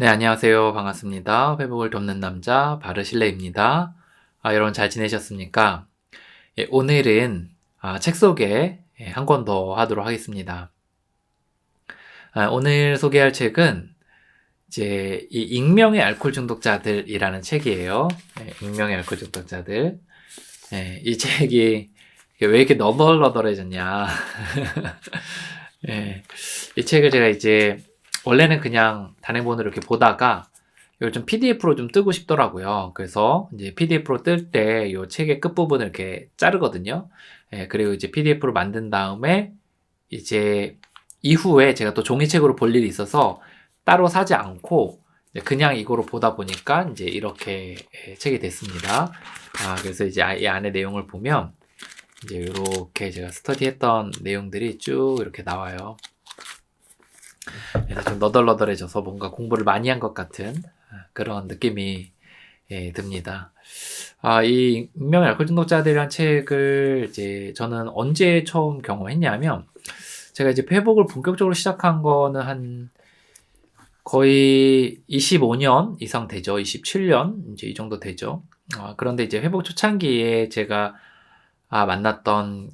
네, 안녕하세요. 반갑습니다. 회복을 돕는 남자 바르실레입니다. 여러분 잘 지내셨습니까? 예, 오늘은 책 소개 한 권 더 하도록 하겠습니다. 오늘 소개할 책은 이제 이 익명의 알코올 중독자들이라는 책이에요. 익명의 알코올 중독자들. 이 책이 왜 이렇게 너덜너덜해졌냐? 이 책을 제가 이제 원래는 그냥 단행본으로 이렇게 보다가 이걸 좀 PDF로 좀 뜨고 싶더라고요. 그래서 이제 PDF로 뜰 때 이 책의 끝부분을 이렇게 자르거든요. 그리고 이제 PDF로 만든 다음에 이제 이후에 제가 또 종이책으로 볼 일이 있어서 따로 사지 않고 그냥 이거로 보다 보니까 이제 이렇게 책이 됐습니다. 그래서 이제 이 안에 내용을 보면 이제 이렇게 제가 스터디했던 내용들이 쭉 이렇게 나와요. 그래서 좀 너덜너덜해져서 뭔가 공부를 많이 한 것 같은 그런 느낌이 듭니다. 이 익명의 알코올 중독자들이란 책을 이제 저는 언제 처음 경험했냐면 제가 이제 회복을 본격적으로 시작한 거는 한 거의 25년 이상 되죠. 27년 이제 이 정도 되죠. 그런데 이제 회복 초창기에 제가 만났던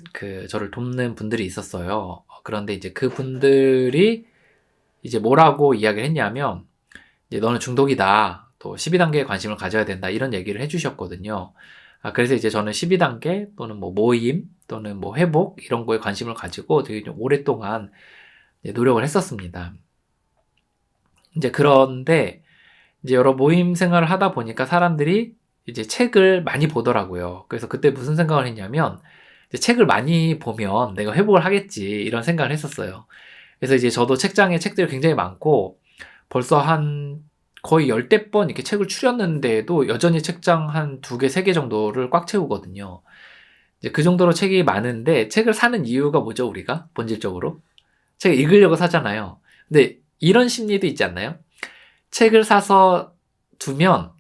저를 돕는 분들이 있었어요. 그런데 이제 그 분들이 이제 뭐라고 이야기를 했냐면 이제 너는 중독이다. 또 12단계에 관심을 가져야 된다. 이런 얘기를 해주셨거든요. 그래서 이제 저는 12단계 또는 뭐 모임 또는 뭐 회복 이런 거에 관심을 가지고 되게 좀 오랫동안 노력을 했었습니다. 이제 그런데 이제 여러 모임 생활을 하다 보니까 사람들이 이제 책을 많이 보더라고요. 그래서 그때 무슨 생각을 했냐면 이제 책을 많이 보면 내가 회복을 하겠지 이런 생각을 했었어요. 그래서 이제 저도 책장에 책들이 굉장히 많고 벌써 한 거의 10대 번 이렇게 책을 추렸는데도 여전히 책장 한 2개, 3개 정도를 꽉 채우거든요. 이제 그 정도로 책이 많은데 책을 사는 이유가 뭐죠, 우리가? 본질적으로? 책을 읽으려고 사잖아요. 근데 이런 심리도 있지 않나요? 책을 사서 두면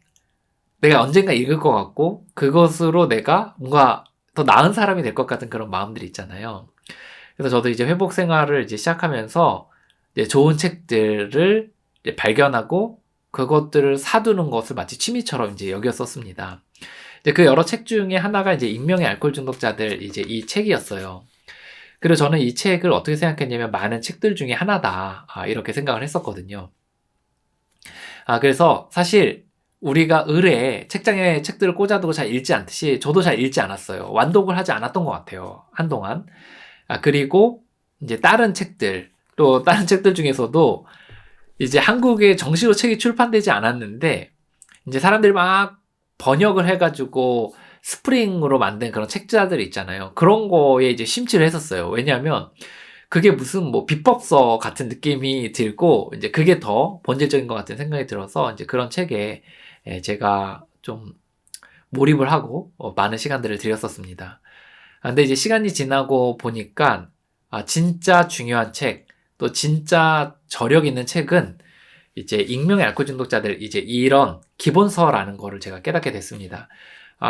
내가 언젠가 읽을 것 같고 그것으로 내가 뭔가 더 나은 사람이 될 것 같은 그런 마음들이 있잖아요. 그래서 저도 이제 회복 생활을 이제 시작하면서 이제 좋은 책들을 이제 발견하고 그것들을 사두는 것을 마치 취미처럼 이제 여겼었습니다. 이제 그 여러 책 중에 하나가 이제 익명의 알코올 중독자들 이제 이 책이었어요. 그리고 저는 이 책을 어떻게 생각했냐면 많은 책들 중에 하나다. 이렇게 생각을 했었거든요. 그래서 사실 우리가 을에 책장에 책들을 꽂아두고 잘 읽지 않듯이 저도 잘 읽지 않았어요. 완독을 하지 않았던 것 같아요. 한동안. 그리고 이제 다른 책들, 또 다른 책들 중에서도 이제 한국에 정식으로 책이 출판되지 않았는데 이제 사람들이 막 번역을 해가지고 스프링으로 만든 그런 책자들 있잖아요. 그런 거에 이제 심취를 했었어요. 왜냐하면 그게 무슨 뭐 비법서 같은 느낌이 들고 이제 그게 더 본질적인 것 같은 생각이 들어서 이제 그런 책에 제가 좀 몰입을 하고 많은 시간들을 들였었습니다. 근데 이제 시간이 지나고 보니까 진짜 중요한 책, 또 진짜 저력 있는 책은 이제 익명의 알코올 중독자들 이제 이런 기본서라는 거를 제가 깨닫게 됐습니다.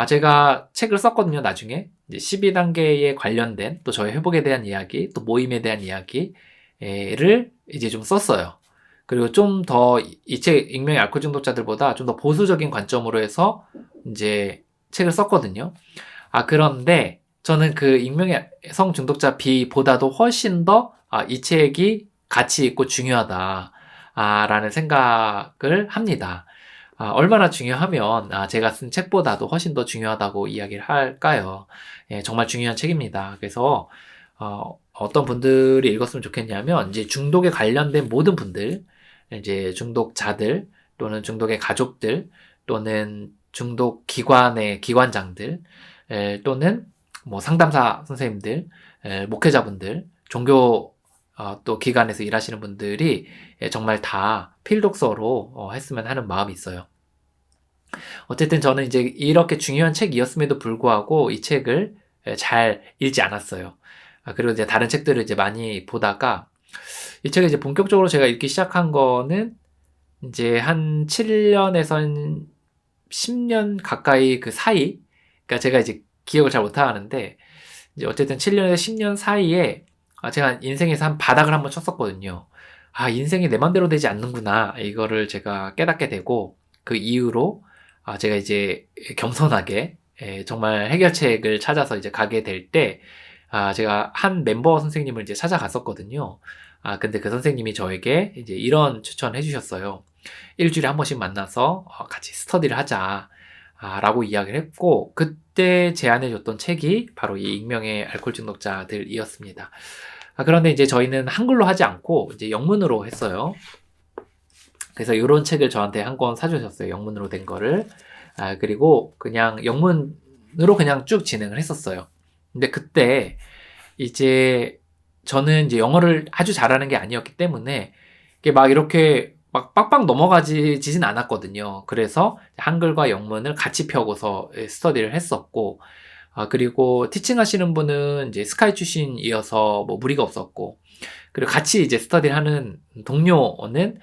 제가 책을 썼거든요, 나중에. 이제 12단계에 관련된 또 저의 회복에 대한 이야기, 또 모임에 대한 이야기를 이제 좀 썼어요. 그리고 좀 더 이 책 익명의 알코올 중독자들보다 좀 더 보수적인 관점으로 해서 이제 책을 썼거든요. 그런데 저는 그 익명의 성 중독자 B보다도 훨씬 더 이 책이 가치 있고 중요하다. 라는 생각을 합니다. 얼마나 중요하면 제가 쓴 책보다도 훨씬 더 중요하다고 이야기를 할까요? 정말 중요한 책입니다. 그래서 어떤 분들이 읽었으면 좋겠냐면 이제 중독에 관련된 모든 분들, 이제 중독자들 또는 중독의 가족들 또는 중독 기관의 기관장들 또는 뭐 상담사 선생님들, 목회자분들, 종교 또 기관에서 일하시는 분들이 정말 다 필독서로 했으면 하는 마음이 있어요. 어쨌든 저는 이제 이렇게 중요한 책이었음에도 불구하고 이 책을 잘 읽지 않았어요. 그리고 이제 다른 책들을 이제 많이 보다가 이 책을 이제 본격적으로 제가 읽기 시작한 거는 이제 한 7년에서 한 10년 가까이 그 사이, 그러니까 제가 이제 기억을 잘 못하는데 이제 어쨌든 7년에서 10년 사이에 제가 인생에서 한 바닥을 한번 쳤었거든요. 인생이 내 맘대로 되지 않는구나. 이거를 제가 깨닫게 되고, 그 이후로, 제가 이제 겸손하게, 정말 해결책을 찾아서 이제 가게 될 때, 제가 한 멤버 선생님을 이제 찾아갔었거든요. 근데 그 선생님이 저에게 이제 이런 추천을 해주셨어요. 일주일에 한 번씩 만나서 같이 스터디를 하자. 라고 이야기를 했고, 그때 제안해줬던 책이 바로 이 익명의 알코올 중독자들이었습니다. 그런데 이제 저희는 한글로 하지 않고 이제 영문으로 했어요. 그래서 이런 책을 저한테 한 권 사주셨어요. 영문으로 된 거를. 그리고 그냥 영문으로 그냥 쭉 진행을 했었어요. 근데 그때 이제 저는 이제 영어를 아주 잘하는 게 아니었기 때문에 이게 막 이렇게 막 빡빡 넘어가지진 않았거든요. 그래서 한글과 영문을 같이 펴고서 스터디를 했었고, 그리고 티칭 하시는 분은 이제 스카이 출신이어서 뭐 무리가 없었고, 그리고 같이 이제 스터디를 하는 동료는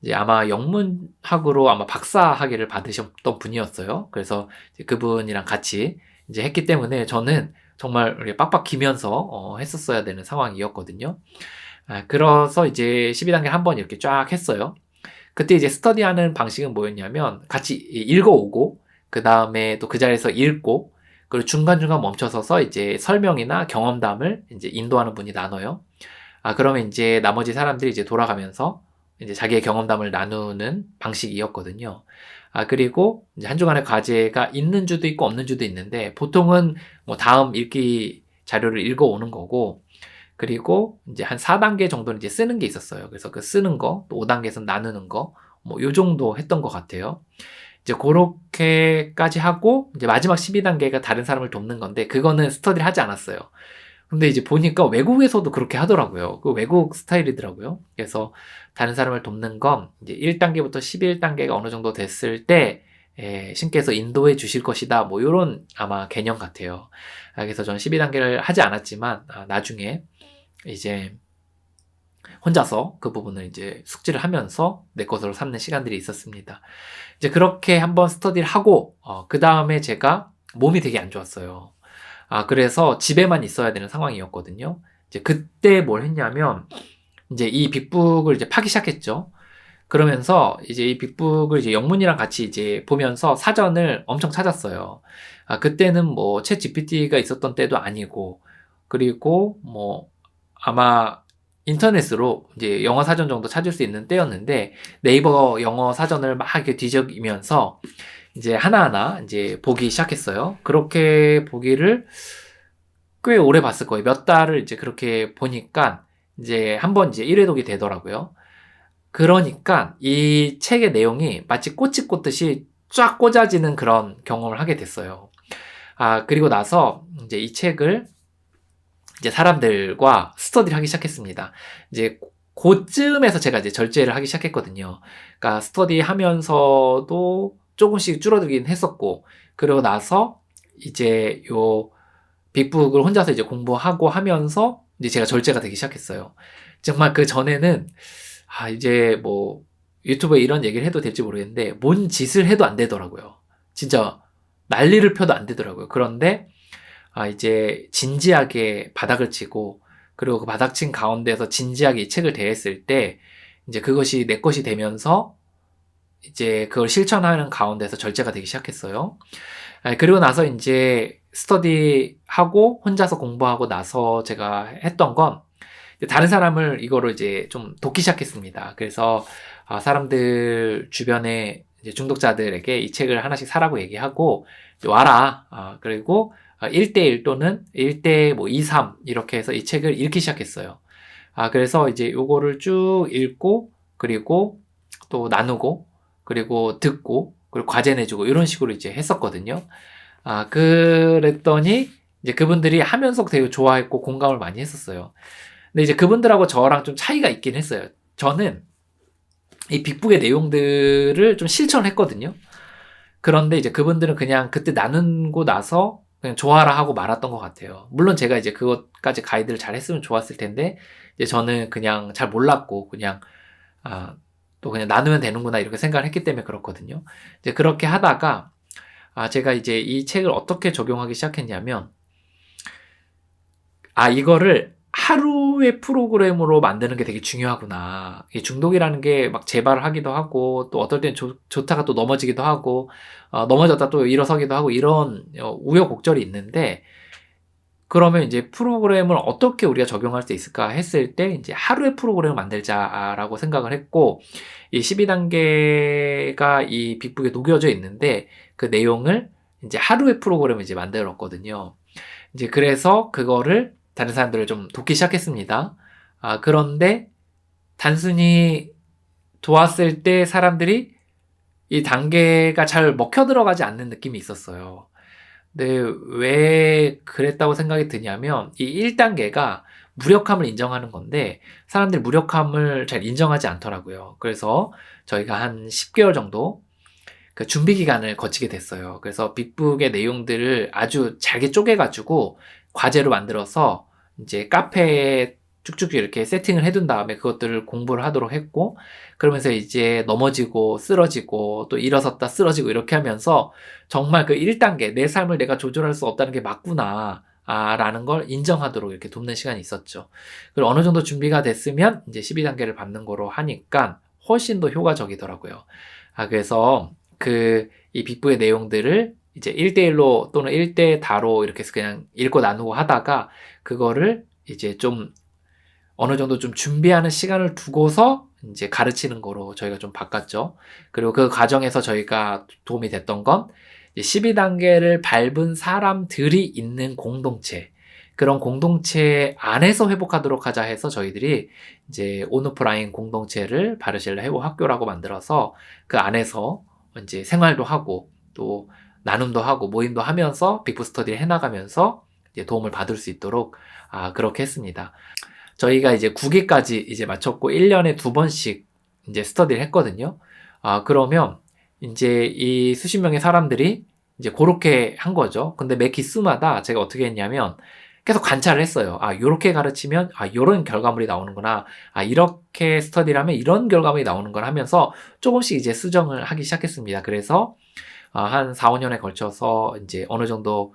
이제 아마 영문학으로 아마 박사 학위를 받으셨던 분이었어요. 그래서 이제 그분이랑 같이 이제 했기 때문에 저는 정말 이렇게 빡빡 기면서 했었어야 되는 상황이었거든요. 그래서 이제 12단계 한 번 이렇게 쫙 했어요. 그때 이제 스터디하는 방식은 뭐였냐면 같이 읽어오고, 그 다음에 또 그 자리에서 읽고, 그리고 중간중간 멈춰서서 이제 설명이나 경험담을 이제 인도하는 분이 나눠요. 그러면 이제 나머지 사람들이 이제 돌아가면서 이제 자기의 경험담을 나누는 방식이었거든요. 그리고 이제 한 주간의 과제가 있는 주도 있고 없는 주도 있는데, 보통은 뭐 다음 읽기 자료를 읽어오는 거고, 그리고 이제 한 4단계 정도는 이제 쓰는 게 있었어요. 그래서 그 쓰는 거, 또 5단계에서 나누는 거, 뭐 요 정도 했던 것 같아요. 이제 그렇게까지 하고, 이제 마지막 12단계가 다른 사람을 돕는 건데, 그거는 스터디를 하지 않았어요. 근데 이제 보니까 외국에서도 그렇게 하더라고요. 그 외국 스타일이더라고요. 그래서 다른 사람을 돕는 건 이제 1단계부터 11단계가 어느 정도 됐을 때, 신께서 인도해 주실 것이다. 뭐 요런 아마 개념 같아요. 그래서 저는 12단계를 하지 않았지만, 나중에 이제 혼자서 그 부분을 이제 숙지를 하면서 내 것으로 삼는 시간들이 있었습니다. 이제 그렇게 한번 스터디를 하고, 그 다음에 제가 몸이 되게 안 좋았어요. 그래서 집에만 있어야 되는 상황이었거든요. 이제 그때 뭘 했냐면, 이제 이 빅북을 이제 파기 시작했죠. 그러면서 이제 이 빅북을 이제 영문이랑 같이 이제 보면서 사전을 엄청 찾았어요. 그때는 뭐 챗 GPT가 있었던 때도 아니고, 그리고 뭐 아마 인터넷으로 이제 영어 사전 정도 찾을 수 있는 때였는데, 네이버 영어 사전을 막 이렇게 뒤적이면서 이제 하나하나 이제 보기 시작했어요. 그렇게 보기를 꽤 오래 봤을 거예요. 몇 달을 이제 그렇게 보니까 이제 한번 이제 1회독이 되더라고요. 그러니까 이 책의 내용이 마치 꽃이 꽂듯이 쫙 꽂아지는 그런 경험을 하게 됐어요. 그리고 나서 이제 이 책을 이제 사람들과 스터디를 하기 시작했습니다. 이제 그쯤에서 제가 이제 절제를 하기 시작했거든요. 그러니까 스터디 하면서도 조금씩 줄어들긴 했었고, 그러고 나서 이제 요 빅북을 혼자서 이제 공부하고 하면서 이제 제가 절제가 되기 시작했어요. 정말 그 전에는 이제 뭐 유튜브에 이런 얘기를 해도 될지 모르겠는데 뭔 짓을 해도 안 되더라고요. 진짜 난리를 펴도 안 되더라고요. 그런데 이제 진지하게 바닥을 치고, 그리고 그 바닥 친 가운데서 진지하게 이 책을 대했을 때 이제 그것이 내 것이 되면서 이제 그걸 실천하는 가운데서 절제가 되기 시작했어요. 그리고 나서 이제 스터디하고 혼자서 공부하고 나서 제가 했던 건 다른 사람을 이거를 이제 좀 돕기 시작했습니다. 그래서 사람들 주변에 이제 중독자들에게 이 책을 하나씩 사라고 얘기하고 와라. 그리고 1대1 또는 1대 뭐 2, 3 이렇게 해서 이 책을 읽기 시작했어요. 그래서 이제 요거를 쭉 읽고, 그리고 또 나누고, 그리고 듣고, 그리고 과제 내주고 이런 식으로 이제 했었거든요. 그랬더니 이제 그분들이 하면서 되게 좋아했고 공감을 많이 했었어요. 근데 이제 그분들하고 저랑 좀 차이가 있긴 했어요. 저는 이 빅북의 내용들을 좀 실천했거든요. 그런데 이제 그분들은 그냥 그때 나누고 나서 그냥 좋아라 하고 말았던 것 같아요. 물론 제가 이제 그것까지 가이드를 잘 했으면 좋았을 텐데, 이제 저는 그냥 잘 몰랐고, 그냥, 또 그냥 나누면 되는구나 이렇게 생각을 했기 때문에 그렇거든요. 이제 그렇게 하다가, 제가 이제 이 책을 어떻게 적용하기 시작했냐면, 이거를 하루의 프로그램으로 만드는 게 되게 중요하구나. 이 중독이라는 게 막 재발을 하기도 하고, 또 어떨 땐 좋다가 또 넘어지기도 하고, 넘어졌다 또 일어서기도 하고, 이런 우여곡절이 있는데, 그러면 이제 프로그램을 어떻게 우리가 적용할 수 있을까 했을 때, 이제 하루의 프로그램을 만들자라고 생각을 했고, 이 12단계가 이 빅북에 녹여져 있는데, 그 내용을 이제 하루의 프로그램을 이제 만들었거든요. 이제 그래서 그거를 다른 사람들을 좀 돕기 시작했습니다. 그런데 단순히 도왔을 때 사람들이 이 단계가 잘 먹혀 들어가지 않는 느낌이 있었어요. 근데 왜 그랬다고 생각이 드냐면 이 1단계가 무력함을 인정하는 건데 사람들이 무력함을 잘 인정하지 않더라고요. 그래서 저희가 한 10개월 정도 그 준비 기간을 거치게 됐어요. 그래서 빅북의 내용들을 아주 잘게 쪼개가지고 과제로 만들어서 이제 카페에 쭉쭉 이렇게 세팅을 해둔 다음에 그것들을 공부를 하도록 했고, 그러면서 이제 넘어지고 쓰러지고 또 일어섰다 쓰러지고 이렇게 하면서 정말 그 1단계 내 삶을 내가 조절할 수 없다는 게 맞구나 라는 걸 인정하도록 이렇게 돕는 시간이 있었죠. 그리고 어느 정도 준비가 됐으면 이제 12단계를 받는 거로 하니까 훨씬 더 효과적이더라고요. 그래서 이 빅북의 내용들을 이제 1대1로 또는 1대 다로 이렇게 해서 그냥 읽고 나누고 하다가 그거를 이제 좀 어느 정도 좀 준비하는 시간을 두고서 이제 가르치는 거로 저희가 좀 바꿨죠. 그리고 그 과정에서 저희가 도움이 됐던 건 12단계를 밟은 사람들이 있는 공동체, 그런 공동체 안에서 회복하도록 하자 해서 저희들이 이제 온오프라인 공동체를 바르셀라 회복 학교라고 만들어서 그 안에서 이제 생활도 하고 또 나눔도 하고 모임도 하면서 빅북 스터디를 해나가면서 이제 도움을 받을 수 있도록 그렇게 했습니다. 저희가 이제 9기까지 이제 마쳤고 1년에 2번씩 이제 스터디를 했거든요. 그러면 이제 이 수십 명의 사람들이 이제 그렇게 한 거죠. 근데 매 기수마다 제가 어떻게 했냐면 계속 관찰을 했어요. 요렇게 가르치면 요런 결과물이 나오는구나. 이렇게 스터디를 하면 이런 결과물이 나오는구나 하면서 조금씩 이제 수정을 하기 시작했습니다. 그래서 한 4, 5년에 걸쳐서 이제 어느 정도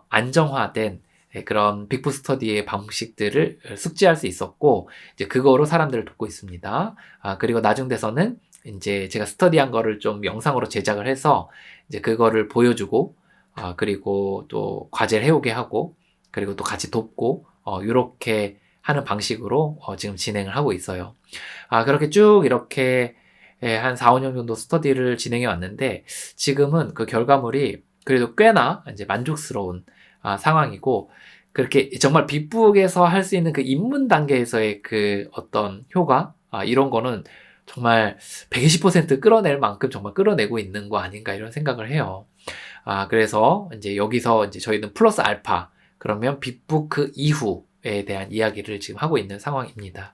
안정화된 그런 빅북 스터디의 방식들을 숙지할 수 있었고, 이제 그거로 사람들을 돕고 있습니다. 그리고 나중 돼서는 이제 제가 스터디한 거를 좀 영상으로 제작을 해서 이제 그거를 보여주고, 그리고 또 과제를 해오게 하고, 그리고 또 같이 돕고, 이렇게 하는 방식으로 지금 진행을 하고 있어요. 그렇게 쭉 이렇게 한 4, 5년 정도 스터디를 진행해 왔는데, 지금은 그 결과물이 그래도 꽤나 이제 만족스러운 상황이고, 그렇게 정말 빅북에서 할 수 있는 그 입문 단계에서의 그 어떤 효과, 이런 거는 정말 120% 끌어낼 만큼 정말 끌어내고 있는 거 아닌가 이런 생각을 해요. 그래서 이제 여기서 이제 저희는 플러스 알파, 그러면 빅북 그 이후에 대한 이야기를 지금 하고 있는 상황입니다.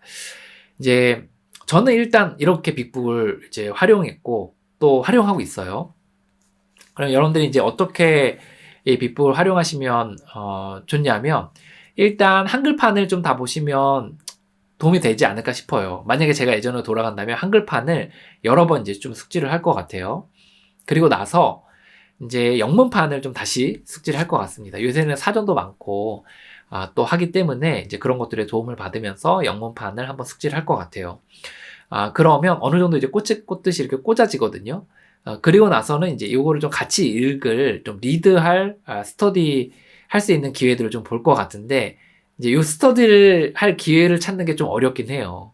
이제 저는 일단 이렇게 빅북을 이제 활용했고 또 활용하고 있어요. 그럼 여러분들이 이제 어떻게 이 빅북을 활용하시면 좋냐면, 일단 한글판을 좀 다 보시면 도움이 되지 않을까 싶어요. 만약에 제가 예전으로 돌아간다면 한글판을 여러 번 이제 좀 숙지를 할 것 같아요. 그리고 나서 이제 영문판을 좀 다시 숙지를 할 것 같습니다. 요새는 사전도 많고 또 하기 때문에 이제 그런 것들에 도움을 받으면서 영문판을 한번 숙지를 할 것 같아요. 그러면 어느 정도 이제 꽂듯이 이렇게 꽂아지거든요. 그리고 나서는 이제 이거를 좀 같이 읽을, 좀 리드할, 스터디 할 수 있는 기회들을 좀 볼 것 같은데, 이제 이 스터디를 할 기회를 찾는 게 좀 어렵긴 해요.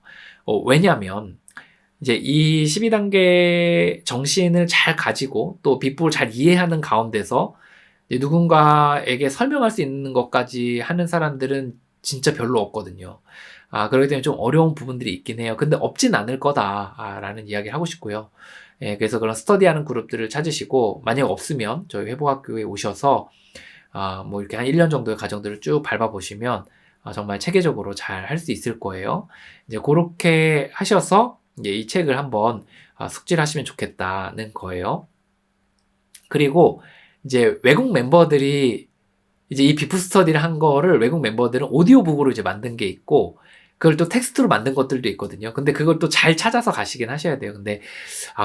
왜냐면, 이제 이 12단계 정신을 잘 가지고 또 빅북을 잘 이해하는 가운데서 누군가에게 설명할 수 있는 것까지 하는 사람들은 진짜 별로 없거든요. 그렇기 때문에 좀 어려운 부분들이 있긴 해요. 근데 없진 않을 거다라는 이야기를 하고 싶고요. 그래서 그런 스터디하는 그룹들을 찾으시고, 만약 없으면 저희 회복학교에 오셔서 뭐 이렇게 한 1년 정도의 과정들을 쭉 밟아보시면 정말 체계적으로 잘 할 수 있을 거예요. 이제 그렇게 하셔서 이제 이 책을 한번 숙지를 하시면 좋겠다는 거예요. 그리고 이제 외국 멤버들이 이제 이 빅북 스터디를 한 거를 외국 멤버들은 오디오북으로 이제 만든 게 있고, 그걸 또 텍스트로 만든 것들도 있거든요. 근데 그걸 또 잘 찾아서 가시긴 하셔야 돼요. 근데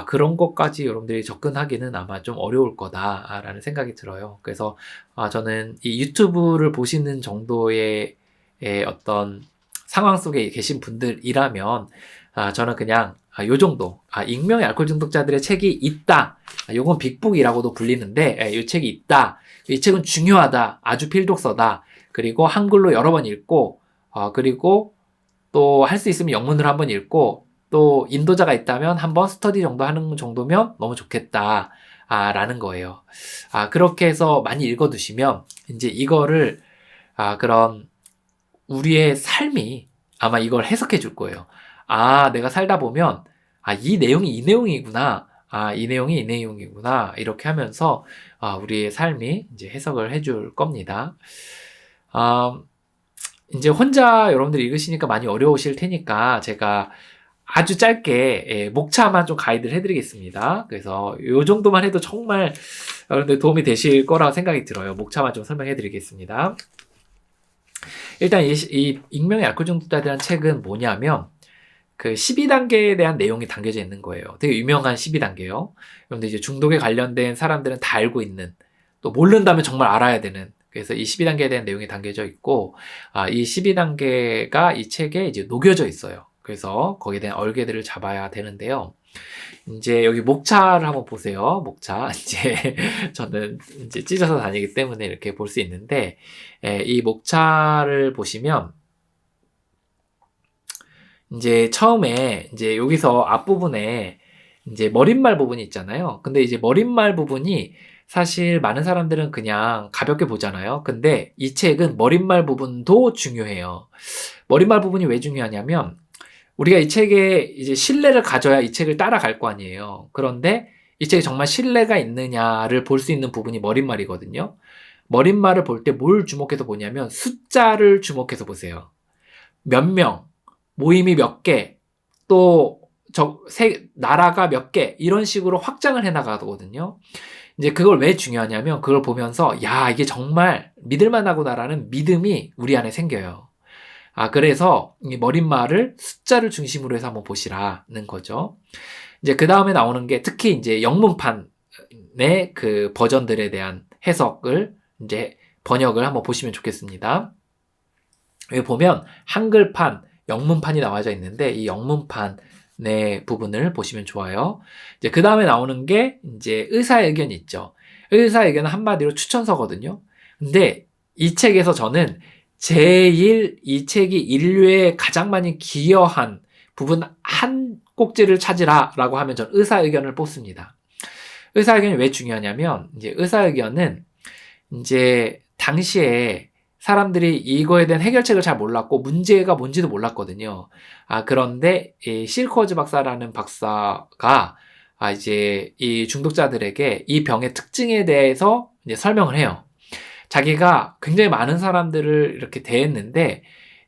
그런 것까지 여러분들이 접근하기는 아마 좀 어려울 거다라는 생각이 들어요. 그래서 저는 이 유튜브를 보시는 정도의 어떤 상황 속에 계신 분들이라면 저는 그냥 요 정도 익명의 알코올 중독자들의 책이 있다. 요건 빅북이라고도 불리는데 이 책이 있다. 이 책은 중요하다. 아주 필독서다. 그리고 한글로 여러 번 읽고 그리고 또 할 수 있으면 영문으로 한번 읽고 또 인도자가 있다면 한번 스터디 정도 하는 정도면 너무 좋겠다. 라는 거예요. 그렇게 해서 많이 읽어두시면 이제 이거를 그런 우리의 삶이 아마 이걸 해석해 줄 거예요. 내가 살다 보면 이 내용이 이 내용이구나. 이 내용이 이 내용이구나. 이렇게 하면서 우리의 삶이 이제 해석을 해줄 겁니다. 이제 혼자 여러분들이 읽으시니까 많이 어려우실 테니까 제가 아주 짧게 목차만 좀 가이드를 해드리겠습니다. 그래서 이 정도만 해도 정말 여러분들 도움이 되실 거라고 생각이 들어요. 목차만 좀 설명해드리겠습니다. 일단 이 익명의 알코올 중독자들이라는 책은 뭐냐면 그 12단계에 대한 내용이 담겨져 있는 거예요. 되게 유명한 12단계요. 그런데 이제 중독에 관련된 사람들은 다 알고 있는, 또 모른다면 정말 알아야 되는, 그래서 이 12단계에 대한 내용이 담겨져 있고, 이 12단계가 이 책에 이제 녹여져 있어요. 그래서 거기에 대한 얼개들을 잡아야 되는데요. 이제 여기 목차를 한번 보세요. 목차. 이제 저는 이제 찢어서 다니기 때문에 이렇게 볼 수 있는데, 이 목차를 보시면, 이제 처음에 이제 여기서 앞부분에 이제 머릿말 부분이 있잖아요. 근데 이제 머릿말 부분이 사실 많은 사람들은 그냥 가볍게 보잖아요. 근데 이 책은 머릿말 부분도 중요해요. 머릿말 부분이 왜 중요하냐면 우리가 이 책에 이제 신뢰를 가져야 이 책을 따라갈 거 아니에요. 그런데 이 책이 정말 신뢰가 있느냐를 볼 수 있는 부분이 머릿말이거든요. 머릿말을 볼 때 뭘 주목해서 보냐면 숫자를 주목해서 보세요. 몇 명, 모임이 몇 개, 또 나라가 몇 개, 이런 식으로 확장을 해 나가거든요. 이제 그걸 왜 중요하냐면 그걸 보면서 이게 정말 믿을만하구나라는 믿음이 우리 안에 생겨요. 그래서 이 머릿말을 숫자를 중심으로 해서 한번 보시라는 거죠. 이제 그 다음에 나오는 게 특히 이제 영문판의 그 버전들에 대한 해석을 이제 번역을 한번 보시면 좋겠습니다. 여기 보면 한글판, 영문판이 나와져 있는데 이 영문판의 부분을 보시면 좋아요. 이제 그 다음에 나오는 게 이제 의사의견이 있죠. 의사의견은 한마디로 추천서거든요. 근데 이 책에서 저는 제일 이 책이 인류에 가장 많이 기여한 부분 한 꼭지를 찾으라 라고 하면 전 의사의견을 뽑습니다. 의사의견이 왜 중요하냐면 이제 의사의견은 이제 당시에 사람들이 이거에 대한 해결책을 잘 몰랐고 문제가 뭔지도 몰랐거든요. 그런데 이 실코어즈 박사라는 박사가 이제 이 중독자들에게 이 병의 특징에 대해서 이제 설명을 해요. 자기가 굉장히 많은 사람들을 이렇게 대했는데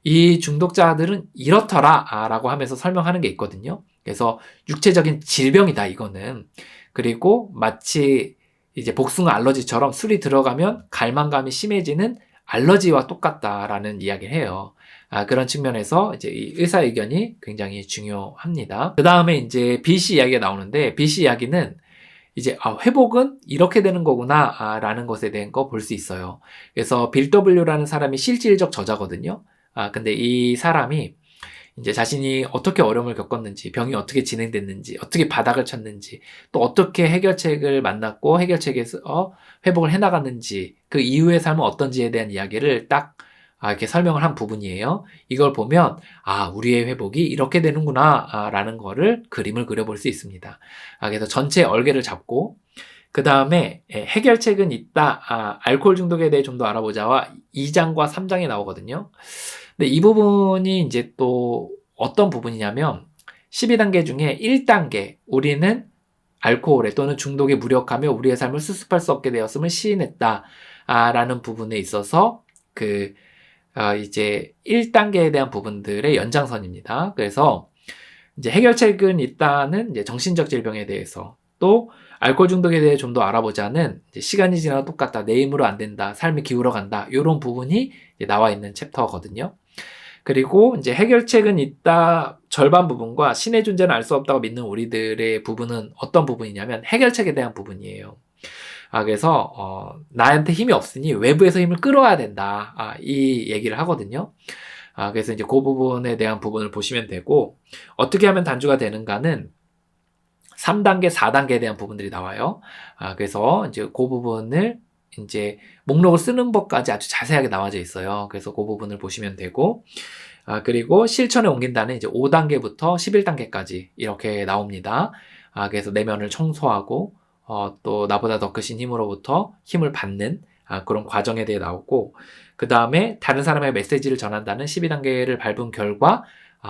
이 중독자들은 이렇더라 라고 하면서 설명하는 게 있거든요. 그래서 육체적인 질병이다 이거는. 그리고 마치 이제 복숭아 알러지처럼 술이 들어가면 갈망감이 심해지는 알러지와 똑같다라는 이야기를 해요. 그런 측면에서 이제 이 의사의견이 굉장히 중요합니다. 그 다음에 이제 BC 이야기가 나오는데 BC 이야기는 이제 회복은 이렇게 되는 거구나 라는 것에 대한 거 볼 수 있어요. 그래서 빌 W라는 사람이 실질적 저자거든요. 근데 이 사람이 이제 자신이 어떻게 어려움을 겪었는지, 병이 어떻게 진행됐는지, 어떻게 바닥을 쳤는지, 또 어떻게 해결책을 만났고 해결책에서 회복을 해나갔는지, 그 이후의 삶은 어떤지에 대한 이야기를 딱 이렇게 설명을 한 부분이에요. 이걸 보면 우리의 회복이 이렇게 되는구나 라는 거를 그림을 그려볼 수 있습니다. 그래서 전체 얼개를 잡고 그 다음에 해결책은 있다. 알코올 중독에 대해 좀 더 알아보자와 2장과 3장이 나오거든요. 근데 이 부분이 이제 또 어떤 부분이냐면 12단계 중에 1단계 우리는 알코올에 또는 중독에 무력하며 우리의 삶을 수습할 수 없게 되었음을 시인했다 라는 부분에 있어서 이제 1단계에 대한 부분들의 연장선입니다. 그래서 이제 해결책은 있다는 이제 정신적 질병에 대해서, 또 알코올 중독에 대해 좀 더 알아보자는 이제 시간이 지나도 똑같다, 내 힘으로 안 된다, 삶이 기울어 간다, 이런 부분이 이제 나와 있는 챕터거든요. 그리고 이제 해결책은 있다 절반 부분과 신의 존재는 알 수 없다고 믿는 우리들의 부분은 어떤 부분이냐면 해결책에 대한 부분이에요. 그래서 나한테 힘이 없으니 외부에서 힘을 끌어와야 된다. 이 얘기를 하거든요. 그래서 이제 그 부분에 대한 부분을 보시면 되고, 어떻게 하면 단주가 되는가는 3단계, 4단계에 대한 부분들이 나와요. 그래서 이제 그 부분을 이제 목록을 쓰는 법까지 아주 자세하게 나와져 있어요. 그래서 그 부분을 보시면 되고, 그리고 실천에 옮긴다는 이제 5단계부터 11단계까지 이렇게 나옵니다. 그래서 내면을 청소하고, 또 나보다 더 크신 힘으로부터 힘을 받는 그런 과정에 대해 나오고, 그 다음에 다른 사람에게 메시지를 전한다는 12단계를 밟은 결과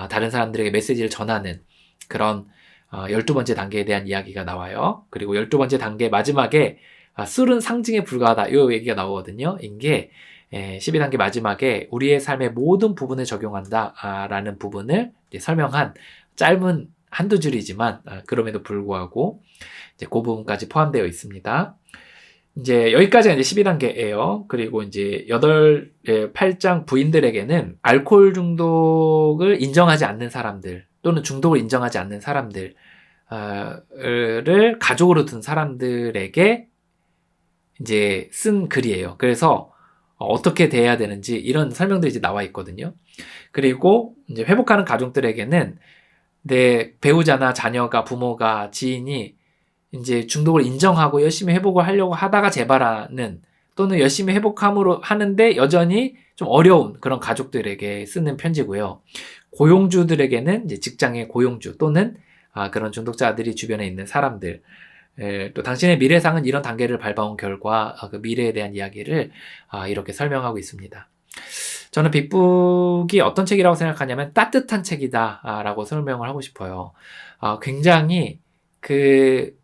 다른 사람들에게 메시지를 전하는 그런 12번째 단계에 대한 이야기가 나와요. 그리고 12번째 단계 마지막에 술은 상징에 불과하다 이 얘기가 나오거든요. 이게 12단계 마지막에 우리의 삶의 모든 부분에 적용한다 라는 부분을 설명한 짧은 한두 줄이지만 그럼에도 불구하고 이제 그 부분까지 포함되어 있습니다. 이제 여기까지가 이제 12단계예요. 그리고 이제 8장 부인들에게는 알코올 중독을 인정하지 않는 사람들 또는 중독을 인정하지 않는 사람들을 가족으로 둔 사람들에게 이제 쓴 글이에요. 그래서 어떻게 대해야 되는지 이런 설명들이 이제 나와 있거든요. 그리고 이제 회복하는 가족들에게는 내 배우자나 자녀가, 부모가, 지인이 이제 중독을 인정하고 열심히 회복을 하려고 하다가 재발하는, 또는 열심히 회복함으로 하는데 여전히 좀 어려운 그런 가족들에게 쓰는 편지고요. 고용주들에게는 이제 직장의 고용주 또는 그런 중독자들이 주변에 있는 사람들, 또 당신의 미래상은 이런 단계를 밟아온 결과 그 미래에 대한 이야기를 이렇게 설명하고 있습니다. 저는 빅북이 어떤 책이라고 생각하냐면 따뜻한 책이다 라고 설명을 하고 싶어요. 굉장히 그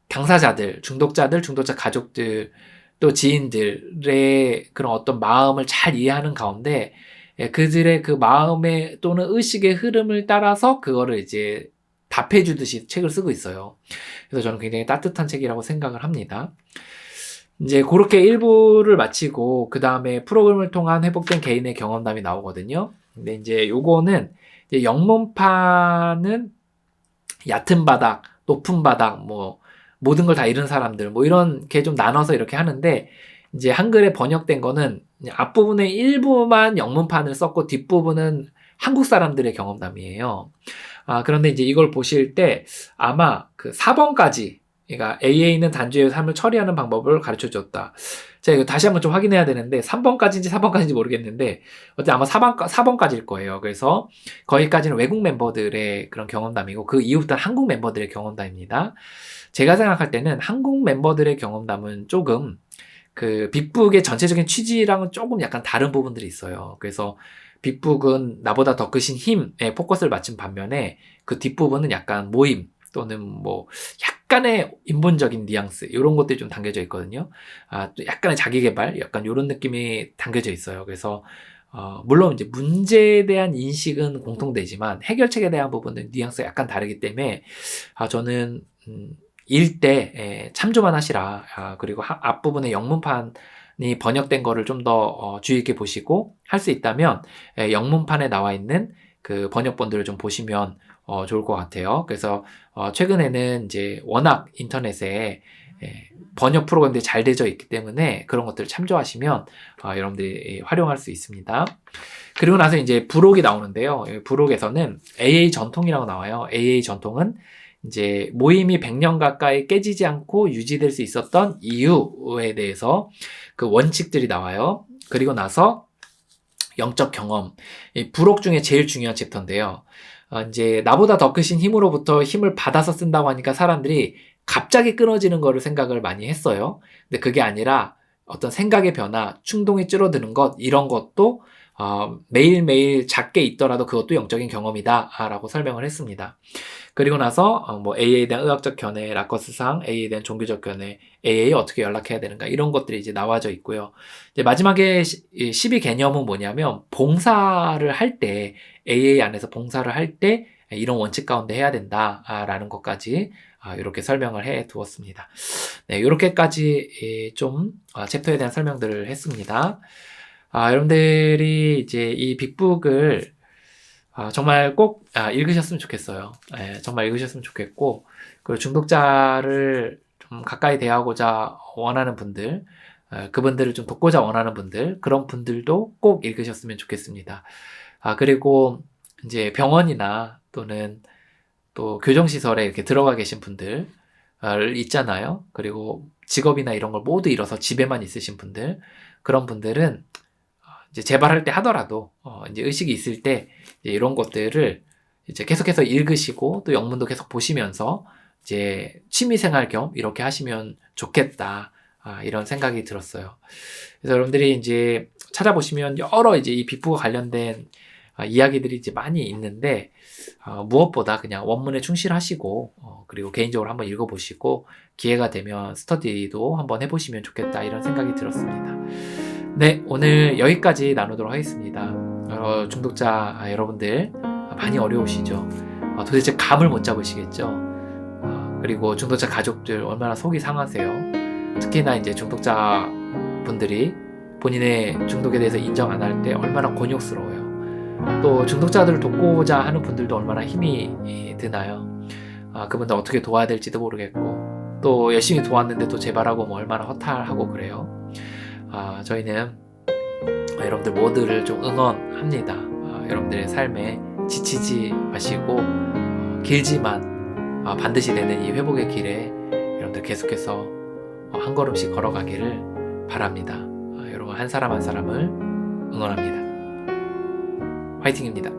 당사자들, 중독자들, 중독자 가족들, 또 지인들의 그런 어떤 마음을 잘 이해하는 가운데 그들의 그 마음의 또는 의식의 흐름을 따라서 그거를 이제 답해주듯이 책을 쓰고 있어요. 그래서 저는 굉장히 따뜻한 책이라고 생각을 합니다. 이제 그렇게 1부를 마치고 그 다음에 프로그램을 통한 회복된 개인의 경험담이 나오거든요. 근데 이제 요거는 이제 영문판은 얕은 바닥, 높은 바닥, 뭐 모든 걸 다 잃은 사람들, 뭐 이렇게 좀 나눠서 이렇게 하는데, 이제 한글에 번역된 거는 앞부분의 일부만 영문판을 썼고 뒷부분은 한국 사람들의 경험담이에요. 그런데 이제 이걸 보실 때 아마 그 4번까지, 그러니까 AA는 단주의 삶을 처리하는 방법을 가르쳐 줬다. 제가 이거 다시 한번 좀 확인해야 되는데 3번까지인지 4번까지인지 모르겠는데 어쨌든 아마 4번까지일 거예요. 그래서 거기까지는 외국 멤버들의 그런 경험담이고 그 이후부터는 한국 멤버들의 경험담입니다. 제가 생각할 때는 한국 멤버들의 경험담은 조금 그 빅북의 전체적인 취지랑은 조금 약간 다른 부분들이 있어요. 그래서 빅북은 나보다 더 크신 힘에 포커스를 맞춘 반면에 그 뒷부분은 약간 모임 또는 뭐 약간의 인본적인 뉘앙스 이런 것들이 좀 담겨져 있거든요. 또 약간의 자기계발 약간 이런 느낌이 담겨져 있어요. 그래서 물론 이제 문제에 대한 인식은 공통되지만 해결책에 대한 부분은 뉘앙스가 약간 다르기 때문에 저는 때 참조만 하시라. 그리고 앞부분에 영문판이 번역된 거를 좀 더 주의 있게 보시고 할 수 있다면 영문판에 나와 있는 그 번역본들을 좀 보시면 좋을 것 같아요. 그래서 최근에는 이제 워낙 인터넷에 번역 프로그램들이 잘 되어 있기 때문에 그런 것들을 참조하시면 여러분들이 활용할 수 있습니다. 그리고 나서 이제 부록이 나오는데요. 부록에서는 AA 전통이라고 나와요. AA 전통은 이제 모임이 100년 가까이 깨지지 않고 유지될 수 있었던 이유에 대해서 그 원칙들이 나와요. 그리고 나서 영적 경험, 이 부록 중에 제일 중요한 챕터인데요. 이제 나보다 더 크신 힘으로부터 힘을 받아서 쓴다고 하니까 사람들이 갑자기 끊어지는 거를 생각을 많이 했어요. 근데 그게 아니라 어떤 생각의 변화, 충동이 줄어드는 것, 이런 것도 매일매일 작게 있더라도 그것도 영적인 경험이다 라고 설명을 했습니다. 그리고 나서 뭐 AA에 대한 의학적 견해, 라커스상, AA에 대한 종교적 견해, AA에 어떻게 연락해야 되는가 이런 것들이 이제 나와져 있고요. 이제 마지막에 12 개념은 뭐냐면 봉사를 할 때 AA 안에서 봉사를 할 때 이런 원칙 가운데 해야 된다라는 것까지 이렇게 설명을 해 두었습니다. 네, 이렇게까지 좀 챕터에 대한 설명들을 했습니다. 여러분들이 이제 이 빅북을 정말 꼭 읽으셨으면 좋겠어요. 정말 읽으셨으면 좋겠고, 그리고 중독자를 좀 가까이 대하고자 원하는 분들, 그분들을 좀 돕고자 원하는 분들, 그런 분들도 꼭 읽으셨으면 좋겠습니다. 그리고 이제 병원이나 또는 또 교정시설에 이렇게 들어가 계신 분들 있잖아요. 그리고 직업이나 이런 걸 모두 잃어서 집에만 있으신 분들, 그런 분들은 이제 재발할 때 하더라도 이제 의식이 있을 때 이제 이런 것들을 이제 계속해서 읽으시고 또 영문도 계속 보시면서 이제 취미생활 겸 이렇게 하시면 좋겠다. 이런 생각이 들었어요. 그래서 여러분들이 이제 찾아보시면 여러 이제 이 빅북과 관련된 이야기들이 이제 많이 있는데 무엇보다 그냥 원문에 충실하시고 그리고 개인적으로 한번 읽어보시고 기회가 되면 스터디도 한번 해보시면 좋겠다 이런 생각이 들었습니다. 네, 오늘 여기까지 나누도록 하겠습니다. 중독자 여러분들 많이 어려우시죠? 도대체 감을 못 잡으시겠죠? 그리고 중독자 가족들 얼마나 속이 상하세요? 특히나 이제 중독자 분들이 본인의 중독에 대해서 인정 안 할 때 얼마나 곤욕스러워요. 또 중독자들을 돕고자 하는 분들도 얼마나 힘이 드나요? 그분들 어떻게 도와야 될지도 모르겠고 또 열심히 도왔는데 또 재발하고 뭐 얼마나 허탈하고 그래요. 저희는 여러분들 모두를 좀 응원합니다. 여러분들의 삶에 지치지 마시고 길지만 반드시 되는 이 회복의 길에 여러분들 계속해서 한 걸음씩 걸어가기를 바랍니다. 여러분 한 사람 한 사람을 응원합니다. 화이팅입니다.